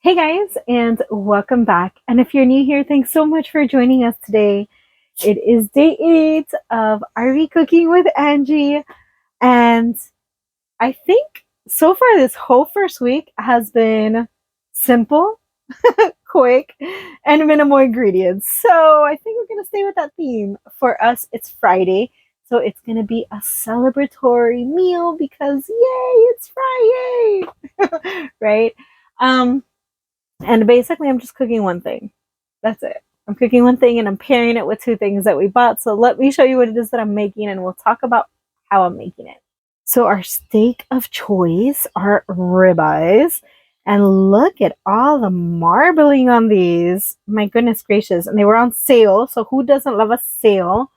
Hey guys, and welcome back. And if you're new here, thanks so much for joining us today. It is day 8 of RV Cooking with Angie, and I think so far this whole first week has been simple, quick, and minimal ingredients. So I think we're going to stay with that theme. For us, it's Friday, so it's going to be a celebratory meal because yay, it's Friday, right? Um, and basically, I'm just cooking one thing. That's it. I'm cooking one thing and I'm pairing it with two things that we bought. So let me show you what it is that I'm making and we'll talk about how I'm making it. So our steak of choice are ribeyes. And look at all the marbling on these. My goodness gracious. And they were on sale. So who doesn't love a sale?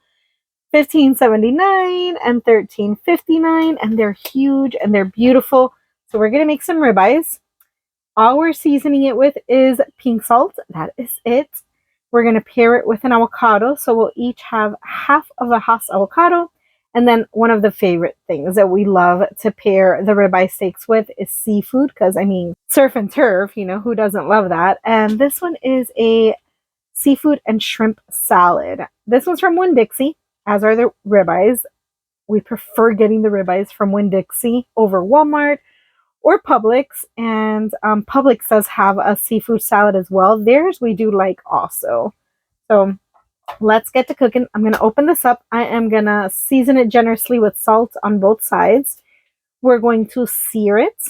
$15.79 and $13.59. And they're huge and they're beautiful. So we're going to make some ribeyes. All we're seasoning it with is pink salt. That is it. We're going to pair it with an avocado. So we'll each have half of a Hass avocado. And then one of the favorite things that we love to pair the ribeye steaks with is seafood. Because, I mean, surf and turf, who doesn't love that? And this one is a seafood and shrimp salad. This one's from Winn-Dixie, as are the ribeyes. We prefer getting the ribeyes from Winn-Dixie over Walmart or Publix, and Publix does have a seafood salad as well. Theirs we do like also. So let's get to cooking. I'm going to open this up. I am going to season it generously with salt on both sides. We're going to sear it.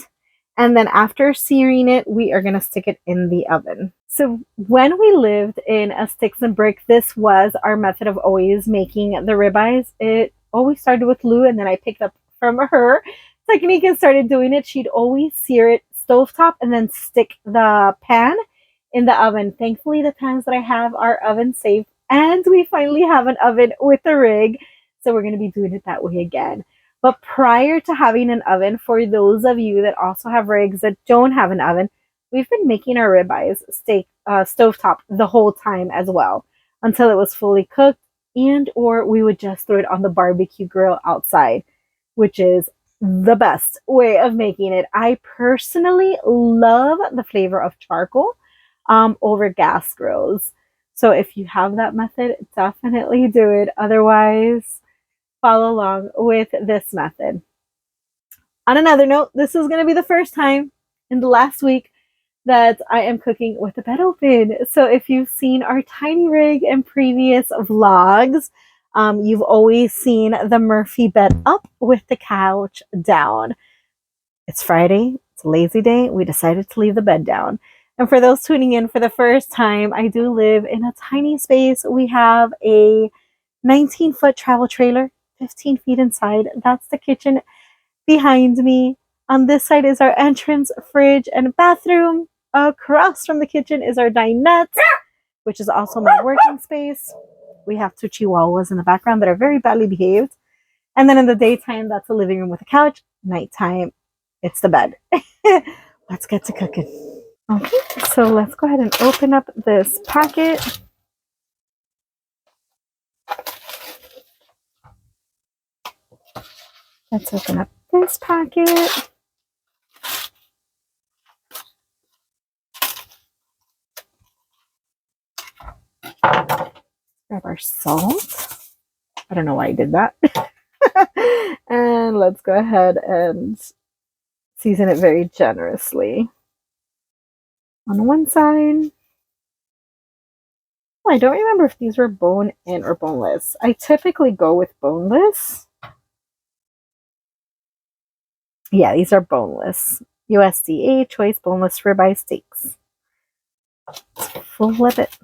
And then after searing it, we are going to stick it in the oven. So when we lived in a sticks and brick, this was our method of always making the ribeyes. It always started with Lou, and then I picked up from her technique and started doing it. She'd always sear it stovetop and then stick the pan in the oven. Thankfully, the pans that I have are oven safe, and we finally have an oven with a rig, so we're going to be doing it that way again. But prior to having an oven, for those of you that also have rigs that don't have an oven, we've been making our ribeyes steak stovetop the whole time as well until it was fully cooked, and or we would just throw it on the barbecue grill outside, which is the best way of making it. I personally love the flavor of charcoal over gas grills. So if you have that method, definitely do it. Otherwise, follow along with this method. On another note, this is going to be the first time in the last week that I am cooking with the bed open. So if you've seen our tiny rig in previous vlogs, you've always seen the Murphy bed up with the couch down. It's Friday. It's a lazy day. We decided to leave the bed down. And for those tuning in for the first time, I do live in a tiny space. We have a 19-foot travel trailer, 15 feet inside. That's the kitchen behind me. On this side is our entrance, fridge, and bathroom. Across from the kitchen is our dinette, which is also my working space. We have two chihuahuas in the background that are very badly behaved. And then in the daytime, that's a living room with a couch. Nighttime, it's the bed. Let's get to cooking. Okay, so let's go ahead and open up this packet. Let's open up this packet. Grab our salt. I don't know why I did that. And let's go ahead and season it very generously. On one side. I don't remember if these were bone-in or boneless. I typically go with boneless. Yeah, these are boneless. USDA choice boneless ribeye steaks. Flip it.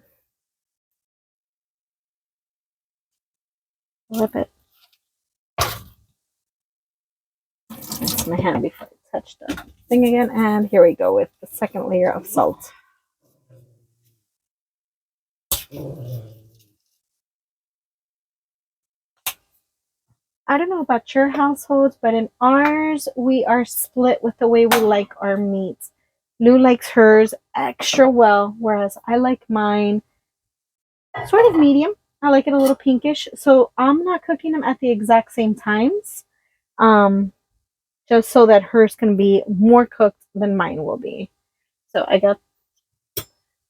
Flip it. That's my hand before I touch the thing again. And here we go with the second layer of salt. I don't know about your households, but in ours, we are split with the way we like our meats. Lou likes hers extra well, whereas I like mine sort of medium. I like it a little pinkish. So I'm not cooking them at the exact same times. Just so that hers can be more cooked than mine will be. So I got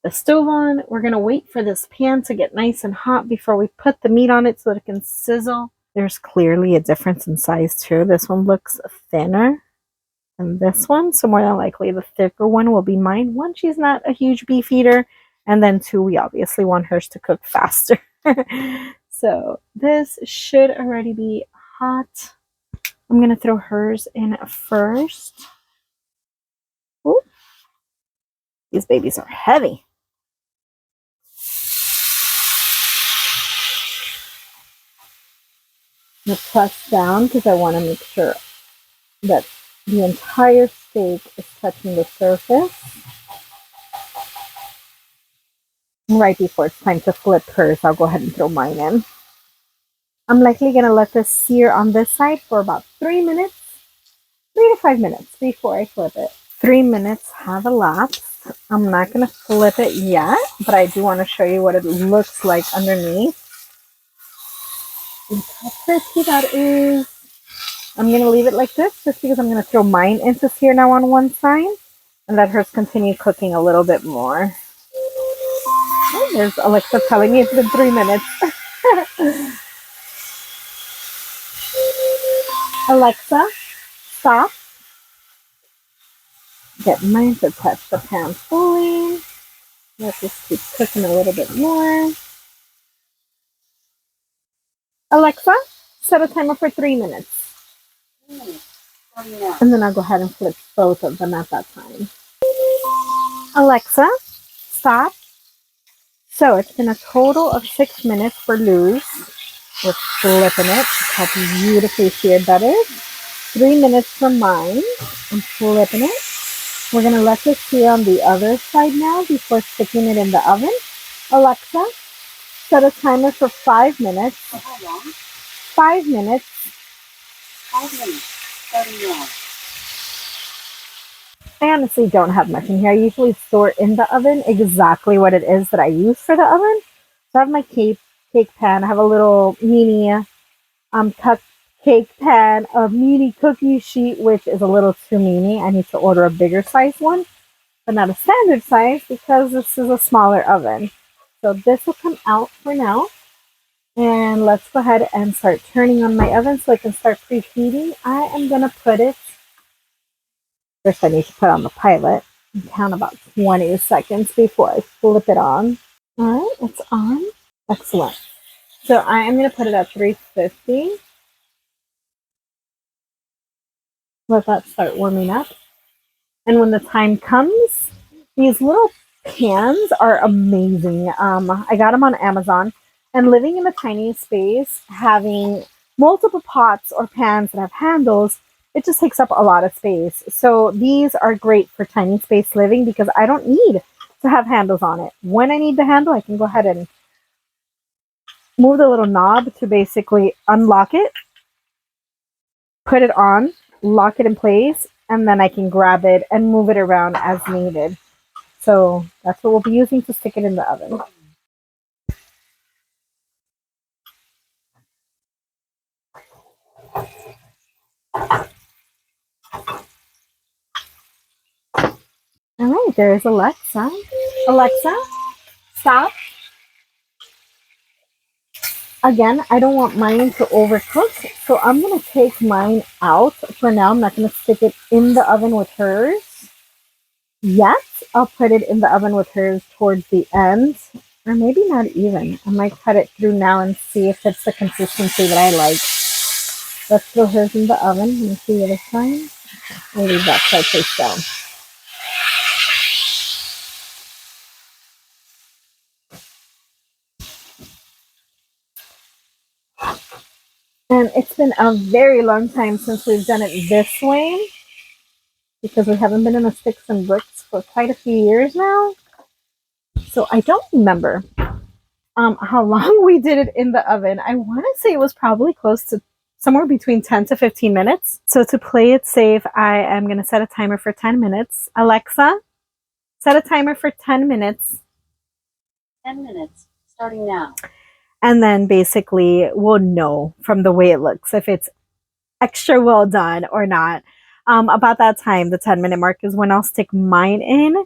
the stove on. We're going to wait for this pan to get nice and hot before we put the meat on it so that it can sizzle. There's clearly a difference in size too. This one looks thinner than this one, so more than likely the thicker one will be mine. One, she's not a huge beef eater, and then two, we obviously want hers to cook faster. So this should already be hot. I'm going to throw hers in first. Ooh. These babies are heavy. I'm going to press down because I want to make sure that the entire steak is touching the surface. Right before it's time to flip hers, I'll go ahead and throw mine in. I'm likely going to let this sear on this side for about 3 minutes, 3 to 5 minutes before I flip it. 3 minutes have elapsed. I'm not going to flip it yet, but I do want to show you what it looks like underneath. Look how crispy that is. I'm going to leave it like this just because I'm going to throw mine into sear now on one side and let hers continue cooking a little bit more. Oh, there's Alexa telling me it's been 3 minutes. Alexa, stop. Get mine to touch the pan fully. Let's just keep cooking a little bit more. Alexa, set a timer for 3 minutes. And then I'll go ahead and flip both of them at that time. Alexa, stop. So it's been a total of 6 minutes for Luz. We're flipping it. Look how beautifully seared that is. 3 minutes for mine. I'm flipping it. We're going to let this sear on the other side now before sticking it in the oven. Alexa, set a timer for 5 minutes. For how long? 5 minutes. 5 minutes. Starting now. I honestly don't have much in here. I usually store in the oven exactly what it is that I use for the oven. So I have my cake pan. I have a little mini cupcake pan, a mini cookie sheet, which is a little too mini. I need to order a bigger size one, but not a standard size because this is a smaller oven. So this will come out for now. And let's go ahead and start turning on my oven so I can start preheating. I am going to put it, first I need to put on the pilot and count about 20 seconds before I flip it on. All right, it's on. Excellent. So I am going to put it at 350. Let that start warming up. And when the time comes, these little pans are amazing. I got them on Amazon. And living in a tiny space, having multiple pots or pans that have handles, it just takes up a lot of space. So these are great for tiny space living because I don't need to have handles on it. When I need the handle, I can go ahead and move the little knob to basically unlock it, put it on, lock it in place, and then I can grab it and move it around as needed. So that's what we'll be using to stick it in the oven. All right, there's Alexa. Alexa, stop. Again, I don't want mine to overcook, so I'm going to take mine out for now. I'm not going to stick it in the oven with hers yet. I'll put it in the oven with hers towards the end, or maybe not even. I might cut it through now and see if it's the consistency that I like. Let's throw hers in the oven. Let me see the other side. I'll leave that side face down. And it's been a very long time since we've done it this way because we haven't been in a sticks and bricks for quite a few years now. So I don't remember how long we did it in the oven. I want to say it was probably close to somewhere between 10 to 15 minutes. So to play it safe, I am going to set a timer for 10 minutes. Alexa, set a timer for 10 minutes. 10 minutes, starting now. And then basically we'll know from the way it looks if it's extra well done or not. About that time, the 10-minute mark is when I'll stick mine in.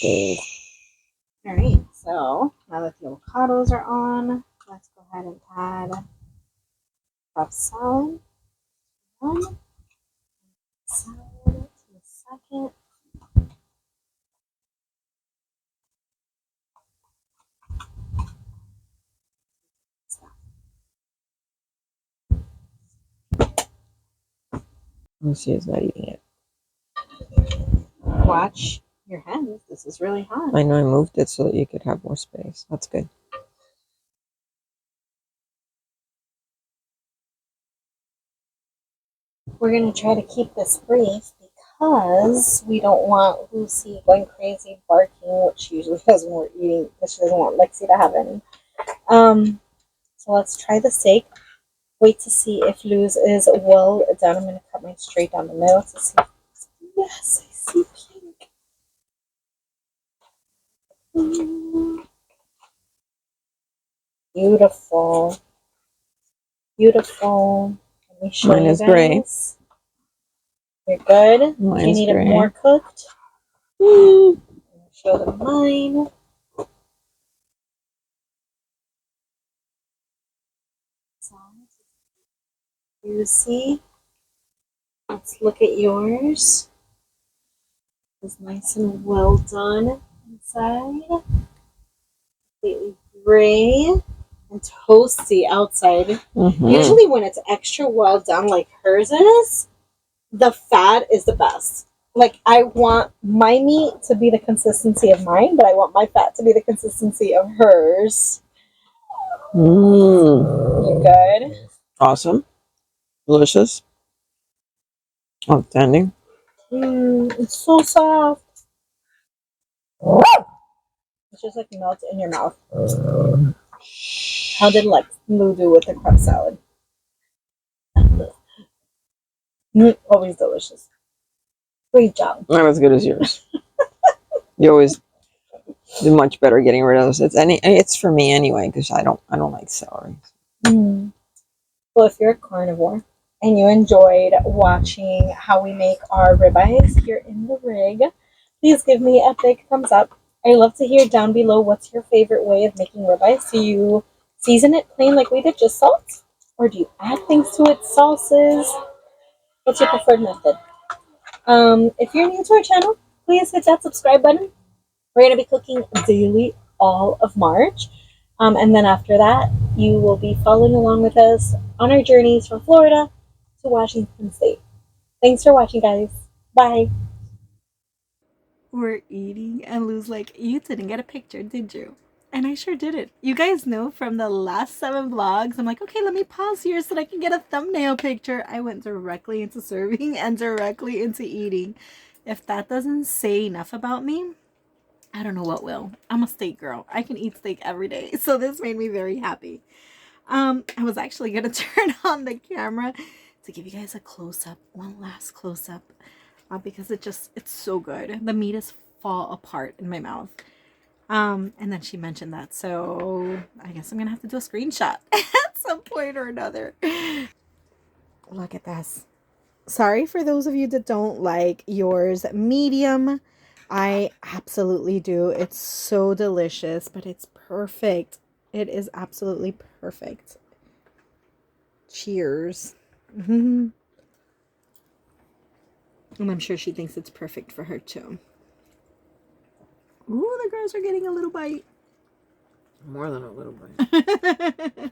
All right, so now that the avocados are on, let's go ahead and add puff salad. One salad to the second. Oh, she is not eating it. Watch your hands. This is really hot. I know I moved it so that you could have more space. That's good. We're going to try to keep this brief because we don't want Lucy going crazy barking, which she usually does when we're eating because she doesn't want Lexi to have any. So let's try the steak. Wait to see if Luz is well done. I'm going to cut mine straight down the middle to see. Yes, I see pink. Beautiful. Beautiful. Let me show Mine you is guys. gray. You're good. Mine's You need gray. it more cooked. Show them mine. You see? Let's look at yours. It's nice and well done inside. Completely gray and toasty outside. Usually when it's extra well done like hers is, the fat is the best. Like, I want my meat to be the consistency of mine, but I want my fat to be the consistency of hers. You good? Awesome. Delicious. Outstanding. It's so soft. It's just like melts in your mouth. How did Lexi do with the crab salad? Always delicious. Great job. Not as good as yours. You always do much better getting rid of those. It's for me anyway because I don't like celery. Well, if you're a carnivore and you enjoyed watching how we make our ribeyes here in the rig, please give me a big thumbs up. I'd love to hear down below what's your favorite way of making ribeyes. Do you season it plain like we did, just salt? Or do you add things to it, sauces? What's your preferred method? If you're new to our channel, please hit that subscribe button. We're going to be cooking daily all of March. And then after that, you will be following along with us on our journeys from Florida to Washington State. Thanks for watching, guys. Bye. We're eating, and Lou's like, you didn't get a picture, did you? And I sure didn't. You guys know from the last 7 vlogs, I'm like, okay, let me pause here so that I can get a thumbnail picture. I went directly into serving and directly into eating. If that doesn't say enough about me, I don't know what will. I'm a steak girl. I can eat steak every day. So this made me very happy. I was actually going to turn on the camera to give you guys a close-up. One last close-up. Because it's so good. The meat is fall apart in my mouth. And then she mentioned that. So I guess I'm going to have to do a screenshot at some point or another. Look at this. Sorry for those of you that don't like yours medium. I absolutely do. It's so delicious, but it's perfect. It is absolutely perfect. Cheers. And I'm sure she thinks it's perfect for her too. Ooh, the girls are getting a little bite. More than a little bit.